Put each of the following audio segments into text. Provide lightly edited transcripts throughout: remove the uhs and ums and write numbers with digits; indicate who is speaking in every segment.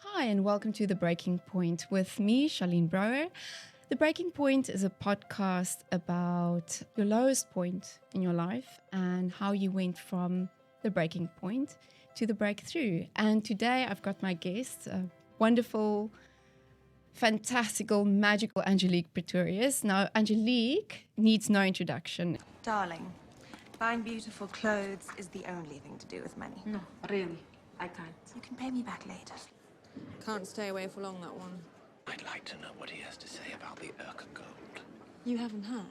Speaker 1: Hi, and welcome to The Breaking Point with me, Charlenè Brouwer. The Breaking Point is a podcast about your lowest point in your life and how you went from the breaking point to the breakthrough. And today I've got my guest, wonderful, fantastical, magical Angelique Pretorius. Now, Angelique needs no introduction.
Speaker 2: Darling, buying beautiful clothes is the only thing to do with money.
Speaker 3: No, really, I can't.
Speaker 2: You can pay me back later.
Speaker 3: Can't stay away for long, that one.
Speaker 4: I'd like to know what he has to say about the Urca gold.
Speaker 3: You haven't heard?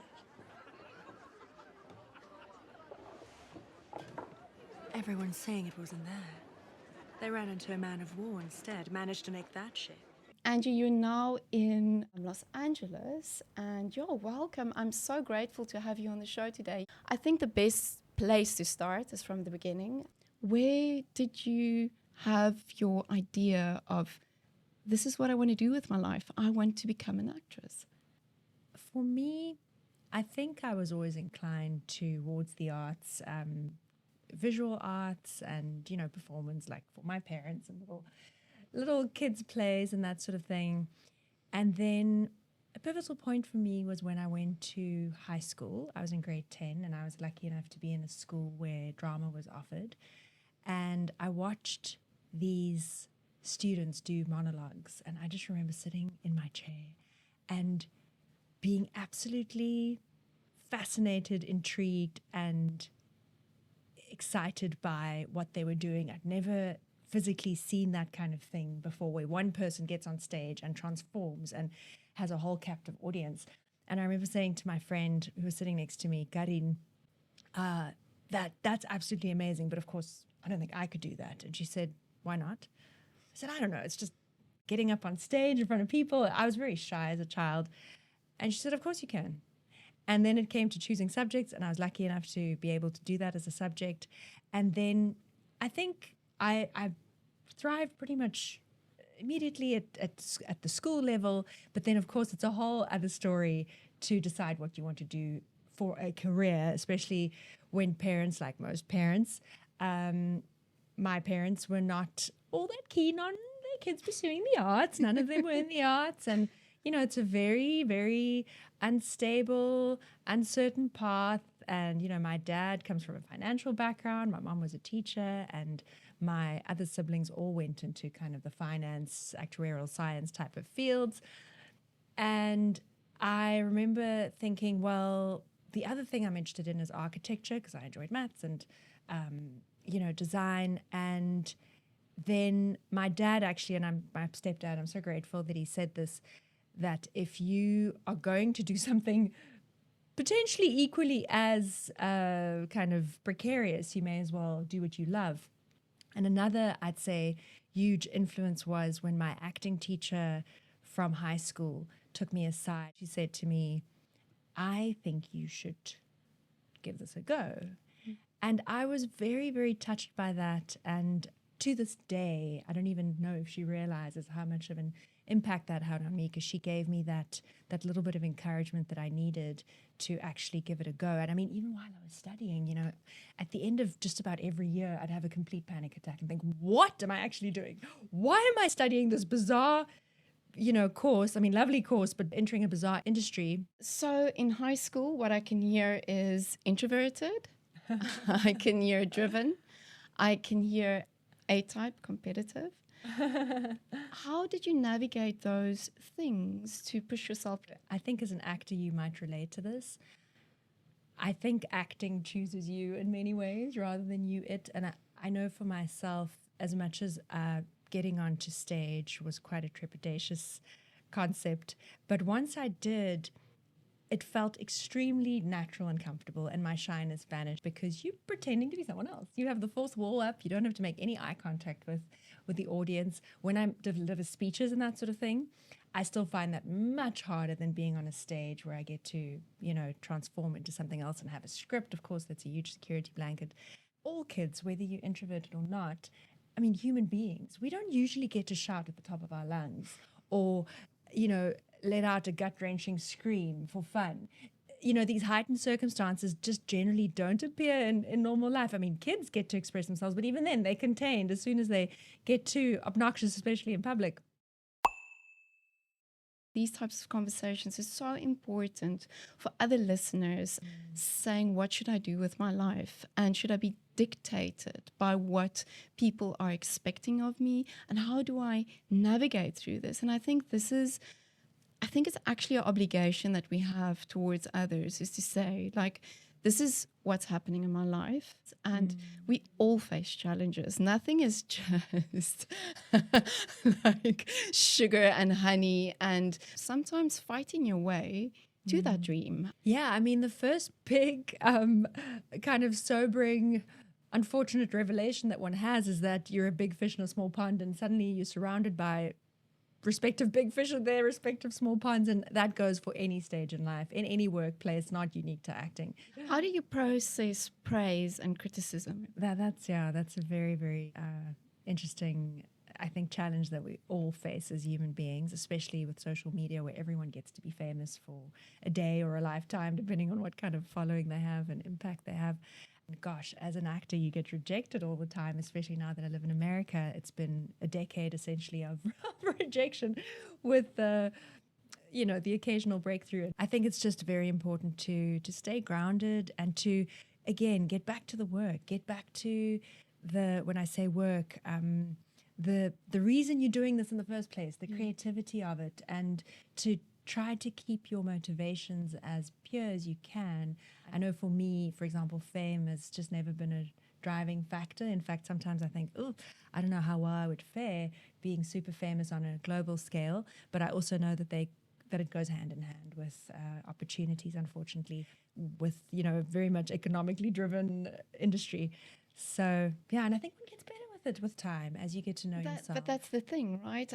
Speaker 2: Everyone's saying it wasn't there. They ran into a man of war instead, managed to make that ship.
Speaker 1: Angie, you're now in Los Angeles, and you're welcome. I'm so grateful to have you on the show today. I think the best place to start is from the beginning. Where did you have your idea of, this is what I want to do with my life? I want to become an actress.
Speaker 5: For me, I think I was always inclined towards the arts, visual arts and, performance, like for my parents and little kids' plays and that sort of thing. And then a pivotal point for me was when I went to high school. I was in grade 10 and I was lucky enough to be in a school where drama was offered. And I watched these students do monologues, and I just remember sitting in my chair and being absolutely fascinated, intrigued, and excited by what they were doing. I'd never physically seen that kind of thing before, where one person gets on stage and transforms and has a whole captive audience. And I remember saying to my friend who was sitting next to me, Karin, that's absolutely amazing, but of course I don't think I could do that. And she said, why not? I said, I don't know, it's just getting up on stage in front of people. I was very shy as a child. And she said, of course you can. And then it came to choosing subjects, and I was lucky enough to be able to do that as a subject. And then I think I thrived pretty much immediately at the school level. But then, of course, it's a whole other story to decide what you want to do for a career, especially when parents, like most parents, my parents were not all that keen on their kids pursuing the arts. None of them were in the arts. And, it's a very, very unstable, uncertain path. And, my dad comes from a financial background. My mom was a teacher, and my other siblings all went into kind of the finance, actuarial science type of fields. And I remember thinking, well, the other thing I'm interested in is architecture, because I enjoyed maths and design. And then my dad actually, and my stepdad, I'm so grateful that he said this, that if you are going to do something potentially equally as kind of precarious, you may as well do what you love. And another, I'd say, huge influence was when my acting teacher from high school took me aside. She said to me, I think you should give this a go. And I was very, very touched by that. And to this day, I don't even know if she realizes how much of an impact that had on me, because she gave me that little bit of encouragement that I needed to actually give it a go. And I mean, even while I was studying, at the end of just about every year, I'd have a complete panic attack and think, what am I actually doing? Why am I studying this bizarre course? I mean, lovely course, but entering a bizarre industry.
Speaker 1: So in high school, what I can hear is introverted. I can hear driven. I can hear A-type, competitive. How did you navigate those things to push yourself?
Speaker 5: I think as an actor, you might relate to this. I think acting chooses you in many ways rather than you it. And I know for myself, as much as getting onto stage was quite a trepidatious concept, but once I did, it felt extremely natural and comfortable, and my shyness vanished because you're pretending to be someone else. You have the fourth wall up. You don't have to make any eye contact with the audience. When I deliver speeches and that sort of thing, I still find that much harder than being on a stage where I get to, transform into something else and have a script. Of course, that's a huge security blanket. All kids, whether you're introverted or not, I mean, human beings, we don't usually get to shout at the top of our lungs or, let out a gut-wrenching scream for fun. these heightened circumstances just generally don't appear in normal life. I mean, kids get to express themselves, but even then they're contained. As soon as they get too obnoxious, especially in public.
Speaker 1: These types of conversations is so important for other listeners saying, what should I do with my life? And should I be dictated by what people are expecting of me? And how do I navigate through this? And I think it's actually an obligation that we have towards others, is to say, like, this is what's happening in my life. And we all face challenges. Nothing is just like sugar and honey, and sometimes fighting your way to that dream.
Speaker 5: Yeah, I mean, the first big kind of sobering, unfortunate revelation that one has is that you're a big fish in a small pond, and suddenly you're surrounded by respective big fish in their respective small ponds, and that goes for any stage in life, in any workplace, not unique to acting.
Speaker 1: How do you process praise and criticism?
Speaker 5: That's a very, very interesting, I think, challenge that we all face as human beings, especially with social media, where everyone gets to be famous for a day or a lifetime, depending on what kind of following they have and impact they have. Gosh, as an actor, you get rejected all the time, especially now that I live in America. It's been a decade, essentially, of rejection with the occasional breakthrough. I think it's just very important to stay grounded and to, again, get back to the work, get back to when I say work, the reason you're doing this in the first place, the creativity of it, and to try to keep your motivations as pure as you can. I know for me, for example, fame has just never been a driving factor. In fact, sometimes I think, I don't know how well I would fare being super famous on a global scale. But I also know that it goes hand in hand with opportunities, unfortunately, with, very much economically driven industry. So, yeah, and I think one gets better with it with time as you get to know yourself.
Speaker 1: But that's the thing, right?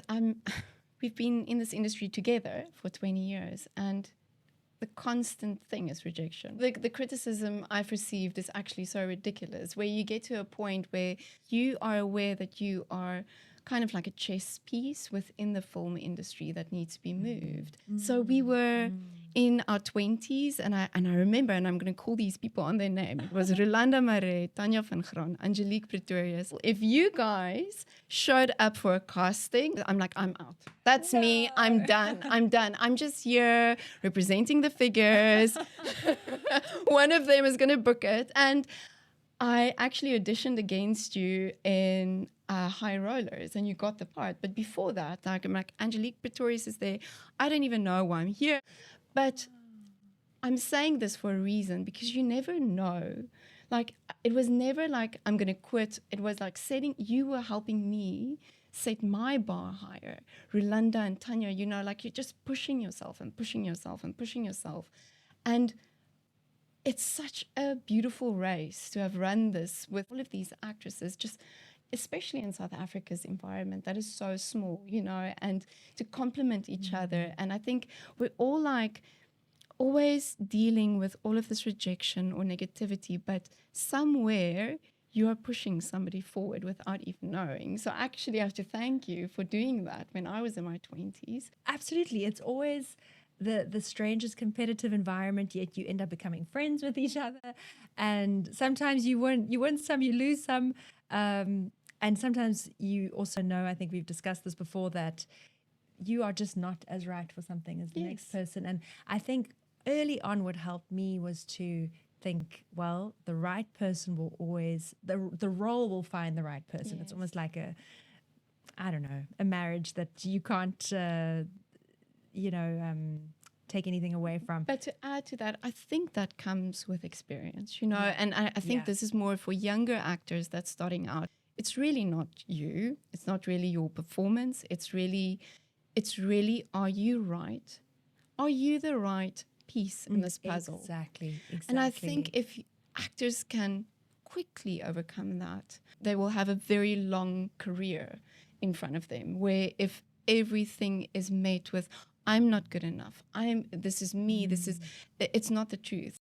Speaker 1: We've been in this industry together for 20 years, and the constant thing is rejection. The criticism I've received is actually so ridiculous, where you get to a point where you are aware that you are kind of like a chess piece within the film industry that needs to be moved. So we were in our 20s, and I remember, and I'm going to call these people on their name. It was Rolanda Marais, Tanya van Graan, Angelique Pretorius. If you guys showed up for a casting, I'm like, I'm out. That's me. I'm done. I'm just here representing the figures. One of them is going to book it. And I actually auditioned against you in High Rollers, and you got the part. But before that, I'm like, Angelique Pretorius is there. I don't even know why I'm here. But I'm saying this for a reason, because you never know. Like, it was never like, I'm going to quit. It was like you were helping me set my bar higher. Rolanda and Tanya, like, you're just pushing yourself and pushing yourself and pushing yourself. And it's such a beautiful race to have run this with all of these actresses, just especially in South Africa's environment that is so small, and to complement each other. And I think we're all like always dealing with all of this rejection or negativity, but somewhere you are pushing somebody forward without even knowing. So actually I have to thank you for doing that when I was in my 20s.
Speaker 5: Absolutely. It's always the strangest competitive environment, yet you end up becoming friends with each other. And sometimes you win some, you lose some. And sometimes you also know, I think we've discussed this before, that you are just not as right for something as the next person. And I think early on what helped me was to think, well, the right person will always, the role will find the right person. Yes. It's almost like a marriage that you can't, take anything away from.
Speaker 1: But to add to that, I think that comes with experience, and I think this is more for younger actors that's starting out. It's really not you. It's not really your performance. It's really, are you right? Are you the right piece in this puzzle?
Speaker 5: Exactly.
Speaker 1: And I think if actors can quickly overcome that, they will have a very long career in front of them, where if everything is met with, I'm not good enough, this is me, it's not the truth.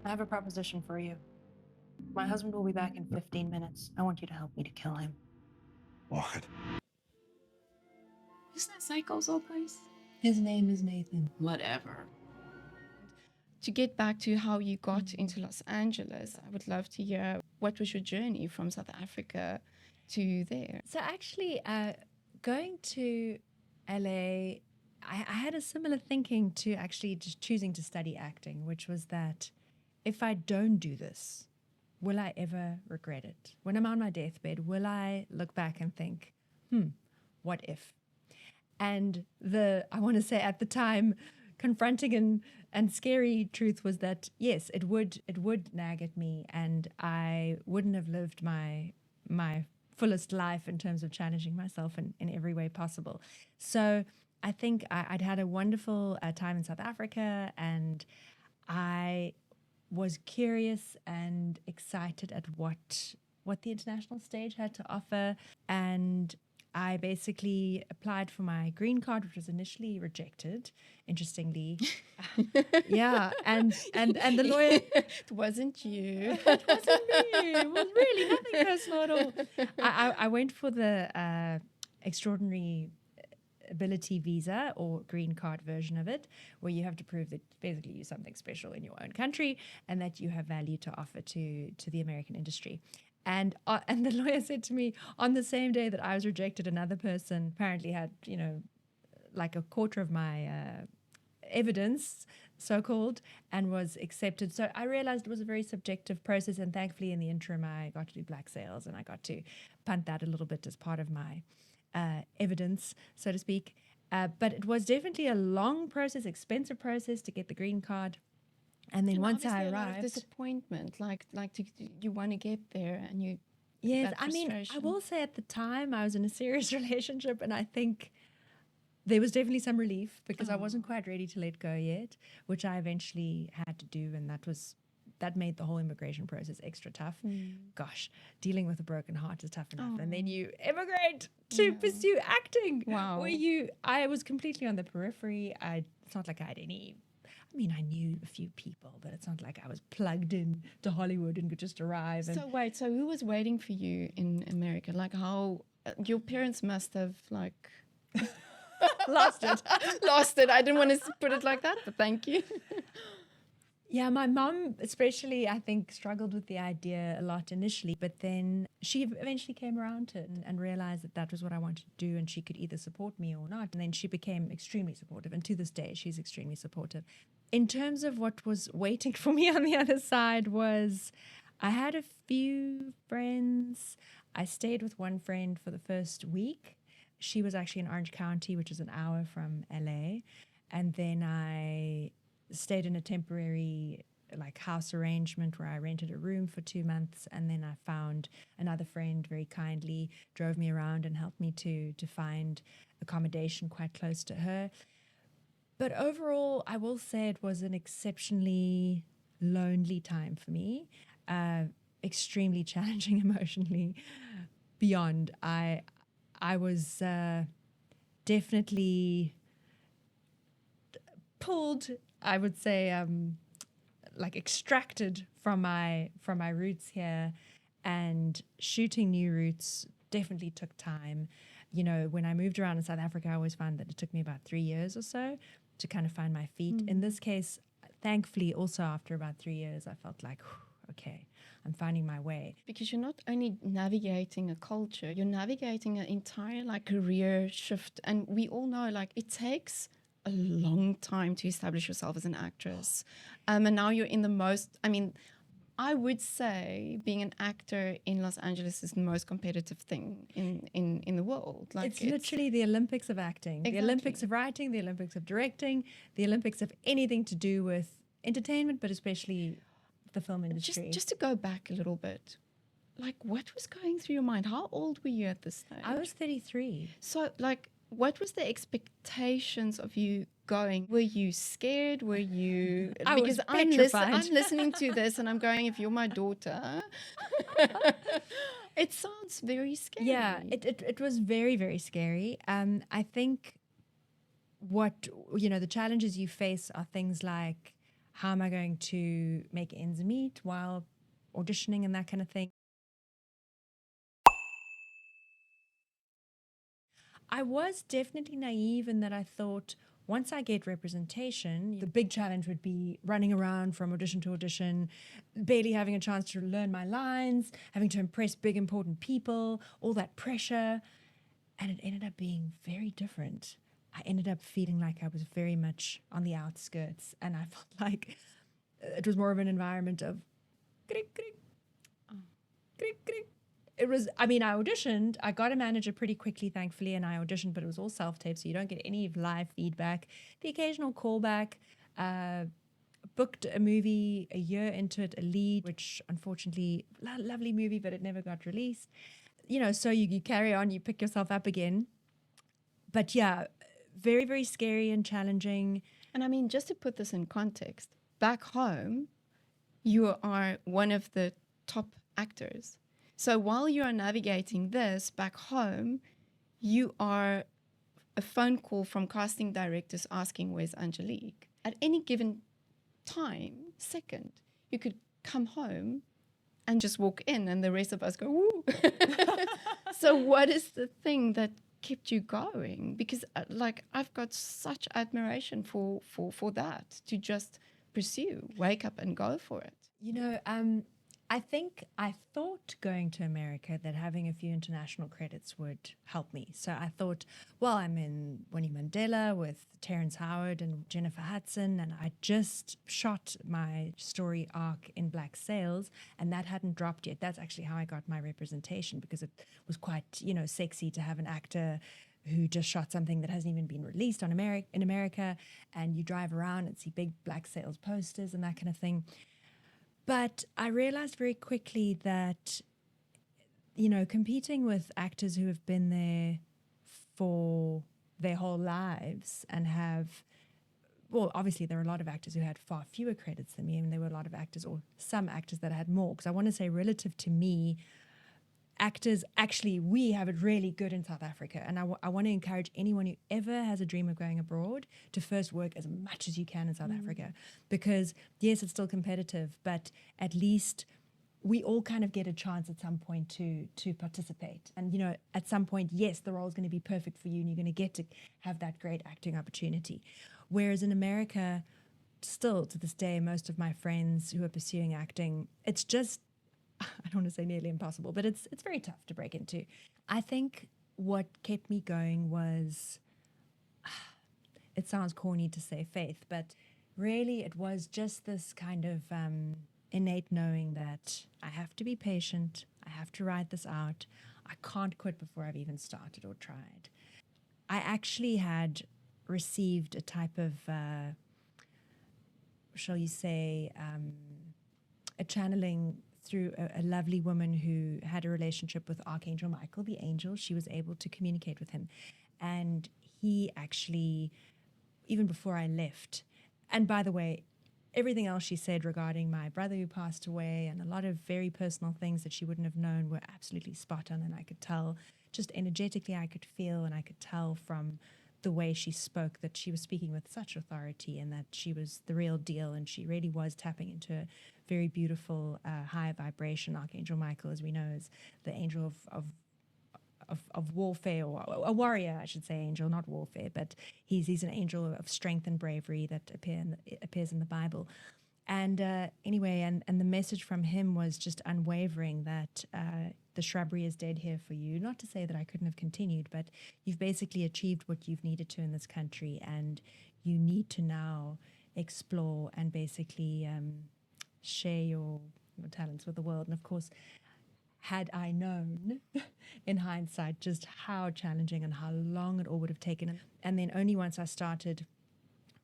Speaker 2: I have a proposition for you. My husband will be back in 15 minutes. I want you to help me to kill him.
Speaker 4: What?
Speaker 1: Is that Psycho's old place?
Speaker 6: His name is Nathan.
Speaker 4: Whatever.
Speaker 1: To get back to how you got into Los Angeles, I would love to hear what was your journey from South Africa to there.
Speaker 5: So actually, going to LA, I had a similar thinking to actually just choosing to study acting, which was that if I don't do this, will I ever regret it? When I'm on my deathbed, will I look back and think, what if? And I want to say at the time, confronting and scary truth was that, yes, it would nag at me, and I wouldn't have lived my fullest life in terms of challenging myself in every way possible. So I think I'd had a wonderful time in South Africa, and I was curious and excited at what the international stage had to offer. And I basically applied for my green card, which was initially rejected, interestingly. Yeah, and the lawyer...
Speaker 1: It wasn't you.
Speaker 5: It wasn't me. It was really nothing personal at all. I went for the extraordinary ability visa, or green card version of it, where you have to prove that basically you're something special in your own country and that you have value to offer to the American industry. And the lawyer said to me, on the same day that I was rejected, another person apparently had, like a quarter of my evidence, so-called, and was accepted. So I realized it was a very subjective process, and thankfully in the interim I got to do black sales, and I got to punt that a little bit as part of my evidence, so to speak. But it was definitely a long process, expensive process to get the green card. And then once I
Speaker 1: arrived, a lot of disappointment, like you want to get there, and you.
Speaker 5: Yes, I mean, I will say at the time I was in a serious relationship, and I think there was definitely some relief because I wasn't quite ready to let go yet, which I eventually had to do, and that made the whole immigration process extra tough. Gosh, dealing with a broken heart is tough enough, and then you immigrate to pursue acting.
Speaker 1: Wow,
Speaker 5: I was completely on the periphery. It's not like I had any. I mean, I knew a few people, but it's not like I was plugged in to Hollywood and could just arrive.
Speaker 1: So wait, so who was waiting for you in America? Like, how your parents must have like
Speaker 5: lost it.
Speaker 1: Lost it. I didn't want to put it like that, but thank you.
Speaker 5: Yeah, my mom especially, I think, struggled with the idea a lot initially, but then she eventually came around to it and realized that was what I wanted to do, and she could either support me or not. And then she became extremely supportive, and to this day, she's extremely supportive. In terms of what was waiting for me on the other side was, I had a few friends. I stayed with one friend for the first week. She was actually in Orange County, which is an hour from LA. And then I stayed in a temporary house arrangement where I rented a room for 2 months, and then I found another friend very kindly drove me around and helped me to find accommodation quite close to her. But overall, I will say it was an exceptionally lonely time for me, extremely challenging emotionally, beyond. I was definitely pulled, I would say, extracted from my roots here, and shooting new roots definitely took time. When I moved around in South Africa, I always found that it took me about 3 years or so to kind of find my feet. In this case, thankfully, also after about 3 years, I felt like, okay, I'm finding my way.
Speaker 1: Because you're not only navigating a culture, you're navigating an entire career shift. And we all know it takes a long time to establish yourself as an actress. And now you're in I would say being an actor in Los Angeles is the most competitive thing in the world.
Speaker 5: It's literally the Olympics of acting, exactly. The Olympics of writing, the Olympics of directing, the Olympics of anything to do with entertainment, but especially the film industry.
Speaker 1: Just to go back a little bit, what was going through your mind? How old were you at this stage?
Speaker 5: I was 33.
Speaker 1: So what was the expectations of you going? Were you scared? Were you...
Speaker 5: Because I'm
Speaker 1: listening to this and I'm going, if you're my daughter... It sounds very scary.
Speaker 5: Yeah, it was very, very scary. I think the challenges you face are things like, how am I going to make ends meet while auditioning and that kind of thing. I was definitely naive in that I thought once I get representation, the big challenge would be running around from audition to audition, barely having a chance to learn my lines, having to impress big, important people, all that pressure. And it ended up being very different. I ended up feeling like I was very much on the outskirts, and I felt like it was more of an environment of crick, crick, crick, crick. It was, I mean, I auditioned. I got a manager pretty quickly, thankfully, and I auditioned, but it was all self-tape, so you don't get any live feedback. The occasional callback. Booked a movie a year into it, a lead, which unfortunately, lovely movie, but it never got released. You know, so you carry on, you pick yourself up again. But yeah, very, very scary and challenging.
Speaker 1: And I mean, just to put this in context, back home, you are one of the top actors. So while you are navigating this back home, you are a phone call from casting directors asking, where's Angelique? At any given second, you could come home and just walk in and the rest of us go, woo. So what is the thing that kept you going? Because like I've got such admiration for that, to just pursue, wake up and go for it.
Speaker 5: You know, I thought going to America that having a few international credits would help me. So I thought, well, I'm in Winnie Mandela with Terrence Howard and Jennifer Hudson, and I just shot my story arc in Black Sails, and that hadn't dropped yet. That's actually how I got my representation, because it was quite, you know, sexy to have an actor who just shot something that hasn't even been released in America, and you drive around and see big Black Sails posters and that kind of thing. But I realized very quickly that, you know, competing with actors who have been there for their whole lives and have, well, obviously there are a lot of actors who had far fewer credits than me, and there were a lot of actors, or some actors, that had more. Because I want to say, relative to me, actors, actually, we have it really good in South Africa. And I want to encourage anyone who ever has a dream of going abroad to first work as much as you can in South Africa. Because, yes, it's still competitive, but at least we all kind of get a chance at some point to participate. And, you know, at some point, yes, the role is going to be perfect for you and you're going to get to have that great acting opportunity. Whereas in America, still to this day, most of my friends who are pursuing acting, it's just, I don't want to say nearly impossible, but it's very tough to break into. I think what kept me going was, it sounds corny to say faith, but really it was just this kind of innate knowing that I have to be patient, I have to ride this out, I can't quit before I've even started or tried. I actually had received a type of, shall you say, a channeling through a lovely woman who had a relationship with Archangel Michael, the angel. She was able to communicate with him. And he actually, even before I left, and by the way, everything else she said regarding my brother who passed away and a lot of very personal things that she wouldn't have known were absolutely spot on. And I could tell, just energetically, I could feel, and I could tell from the way she spoke that she was speaking with such authority and that she was the real deal, and she really was tapping into a very beautiful high vibration. Archangel Michael, as we know, is the angel of warfare, or a warrior, I should say, angel, not warfare, but he's an angel of strength and bravery that appears in the Bible. And anyway, and the message from him was just unwavering that the shrubbery is dead here for you. Not to say that I couldn't have continued, but you've basically achieved what you've needed to in this country, and you need to now explore and basically share your talents with the world. And of course, had I known in hindsight just how challenging and how long it all would have taken, and then only once I started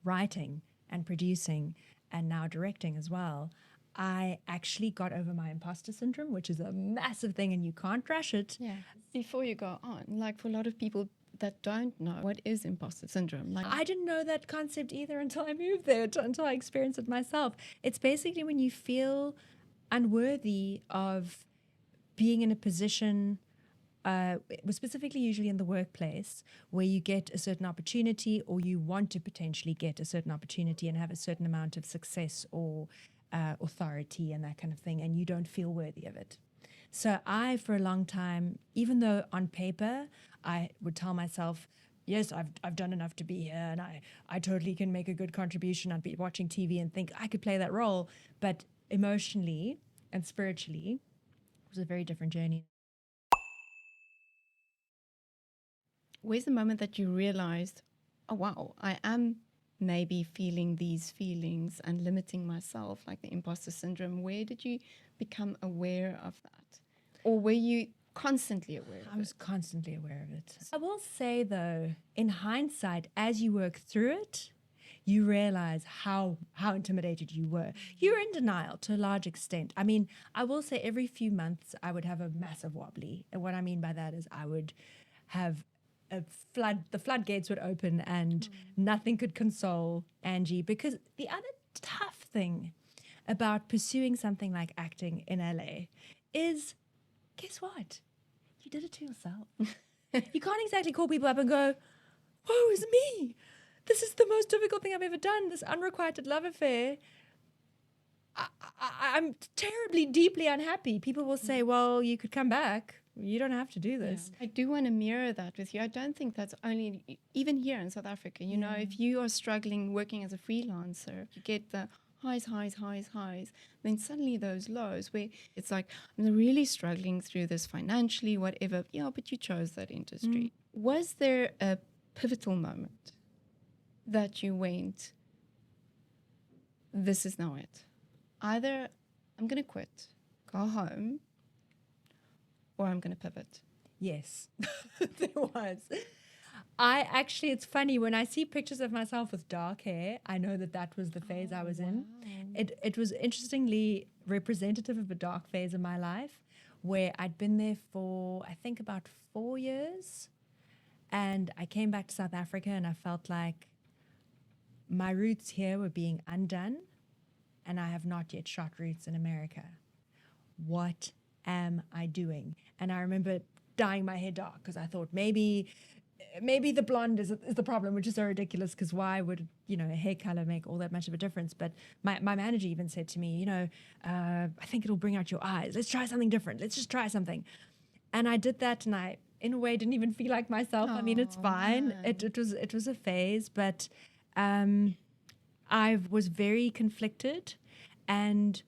Speaker 5: writing and producing and now directing as well, I actually got over my imposter syndrome, which is a massive thing and you can't rush it.
Speaker 1: Yeah. Before you go on, like for a lot of people that don't know, what is imposter syndrome? Like,
Speaker 5: I didn't know that concept either until I moved there, until I experienced it myself. It's basically when you feel unworthy of being in a position, specifically usually in the workplace, where you get a certain opportunity, or you want to potentially get a certain opportunity and have a certain amount of success or authority and that kind of thing, and you don't feel worthy of it. So I, for a long time, even though on paper I would tell myself, yes, I've done enough to be here, and I totally can make a good contribution. I'd be watching TV and think I could play that role, but emotionally and spiritually, it was a very different journey.
Speaker 1: Where's the moment that you realized, oh wow, I am maybe feeling these feelings and limiting myself, like the imposter syndrome? Where did you become aware of that? Or were you constantly aware of
Speaker 5: I was
Speaker 1: it?
Speaker 5: constantly aware of it. I will say, though, in hindsight, as you work through it, you realize how intimidated you were. You're in denial to a large extent. I mean, I will say every few months I would have a massive wobbly. And what I mean by that is I would have the floodgates would open and nothing could console Angie, because the other tough thing about pursuing something like acting in LA is, guess what? You did it to yourself. You can't exactly call people up and go, woe is me. This is the most difficult thing I've ever done, this unrequited love affair. I'm terribly, deeply unhappy. People will say, well, you could come back. You don't have to do this.
Speaker 1: I do want to mirror that with you. I don't think that's only, even here in South Africa, you know, if you are struggling working as a freelancer, you get the highs, then suddenly those lows where it's like, I'm really struggling through this financially, whatever. Yeah, but you chose that industry. Was there a pivotal moment that you went, this is now it? Either I'm going to quit, go home, or I'm going to pivot.
Speaker 5: Yes, there was. It's funny, when I see pictures of myself with dark hair, I know that was the phase I was in. It was interestingly representative of a dark phase of my life where I'd been there for, I think, about 4 years. And I came back to South Africa and I felt like my roots here were being undone, and I have not yet shot roots in America. What am I doing? And I remember dyeing my hair dark because I thought maybe the blonde is the problem, which is so ridiculous, because why would, a hair color make all that much of a difference? But my manager even said to me, I think it'll bring out your eyes. Let's try something different. Let's just try something. And I did that, and I, in a way, didn't even feel like myself. I mean, it's fine. It was a phase, but I was very conflicted, and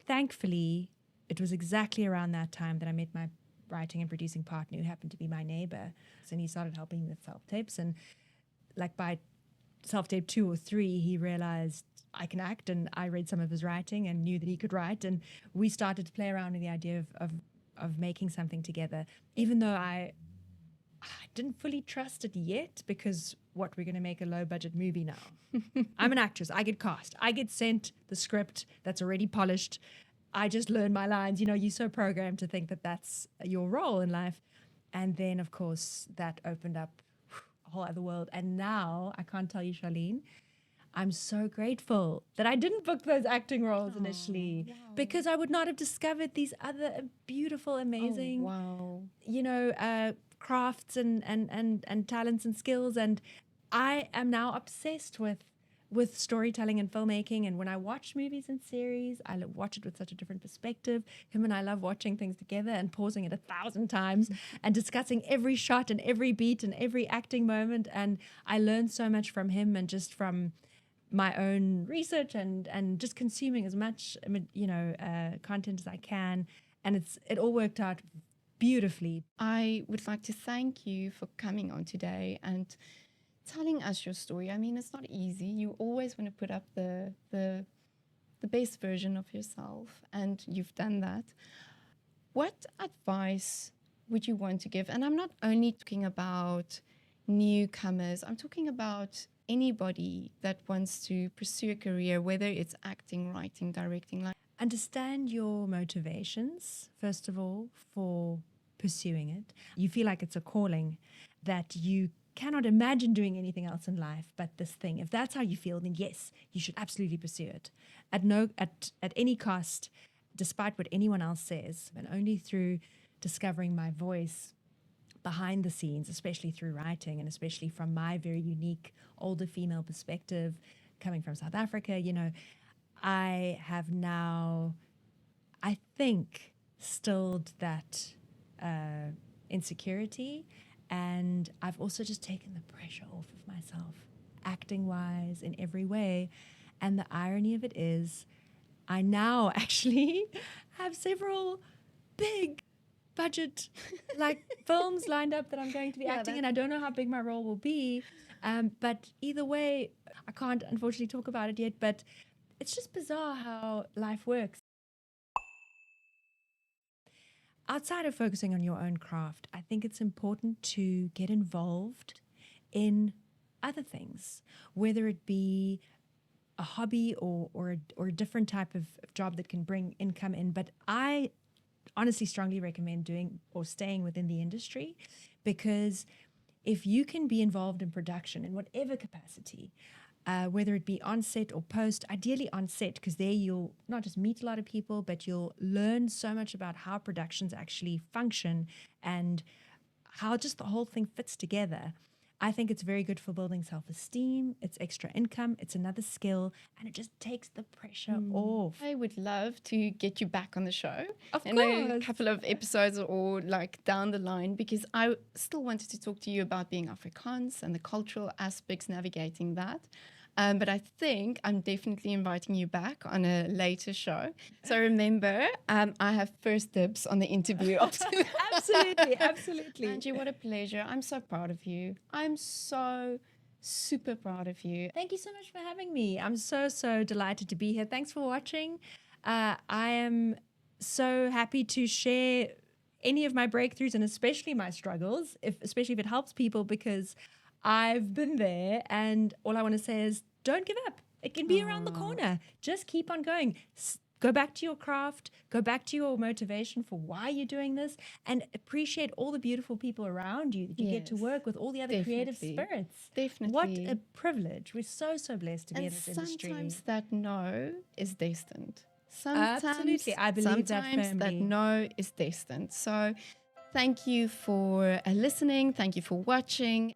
Speaker 5: thankfully, it was exactly around that time that I met my writing and producing partner, who happened to be my neighbor. And he started helping me with self-tapes. And like by self-tape 2 or 3, he realized I can act, and I read some of his writing and knew that he could write. And we started to play around with the idea of making something together, even though I didn't fully trust it yet, because we're going to make a low-budget movie now. I'm an actress. I get cast. I get sent the script that's already polished. I just learn my lines. You're so programmed to think that that's your role in life. And then, of course, that opened up a whole other world. And now, I can't tell you, Charlene, I'm so grateful that I didn't book those acting roles initially, because I would not have discovered these other beautiful, amazing, crafts and talents and skills. And I am now obsessed with storytelling and filmmaking. And when I watch movies and series, I watch it with such a different perspective. Him and I love watching things together and pausing it 1,000 times and discussing every shot and every beat and every acting moment. And I learn so much from him, and just from my own research and just consuming as much content as I can. And it all worked out beautifully.
Speaker 1: I would like to thank you for coming on today and telling us your story. I mean, it's not easy. You always want to put up the best version of yourself, and you've done that. What advice would you want to give? And I'm not only talking about newcomers, I'm talking about anybody that wants to pursue a career, whether it's acting, writing, directing.
Speaker 5: Understand your motivations, first of all, for pursuing it. You feel like it's a calling, that you cannot imagine doing anything else in life but this thing. If that's how you feel, then yes, you should absolutely pursue it at any cost, despite what anyone else says. And only through discovering my voice behind the scenes, especially through writing, and especially from my very unique older female perspective, coming from South Africa, I have now, I think, stilled that insecurity And I've also just taken the pressure off of myself, acting-wise, in every way. And the irony of it is, I now actually have several big budget films lined up that I'm going to be acting in. I don't know how big my role will be. But either way, I can't unfortunately talk about it yet, but it's just bizarre how life works. Outside of focusing on your own craft, I think it's important to get involved in other things, whether it be a hobby or a different type of job that can bring income in. But I honestly strongly recommend doing or staying within the industry, because if you can be involved in production in whatever capacity, whether it be on set or post, ideally on set, because there you'll not just meet a lot of people, but you'll learn so much about how productions actually function and how just the whole thing fits together. I think it's very good for building self-esteem. It's extra income. It's another skill, and it just takes the pressure off.
Speaker 1: I would love to get you back on the show
Speaker 5: Of
Speaker 1: a
Speaker 5: course.
Speaker 1: couple of episodes or down the line, because I still wanted to talk to you about being Afrikaans and the cultural aspects, navigating that. But I think I'm definitely inviting you back on a later show. So remember, I have first dibs on the interview after
Speaker 5: Absolutely, absolutely.
Speaker 1: Angie, what a pleasure. I'm so proud of you. I'm so super proud of you.
Speaker 5: Thank you so much for having me. I'm so delighted to be here. Thanks for watching. I am so happy to share any of my breakthroughs and especially my struggles, especially if it helps people, because I've been there, and all I want to say is don't give up. It can be around the corner. Just keep on going. Go back to your craft, go back to your motivation for why you're doing this, and appreciate all the beautiful people around you that you get to work with, all the other creative spirits.
Speaker 1: Definitely.
Speaker 5: What a privilege. We're so blessed to be in this industry.
Speaker 1: Sometimes that no is destined.
Speaker 5: Absolutely. I believe that
Speaker 1: sometimes that
Speaker 5: firmly.
Speaker 1: no is destined. So thank you for listening. Thank you for watching.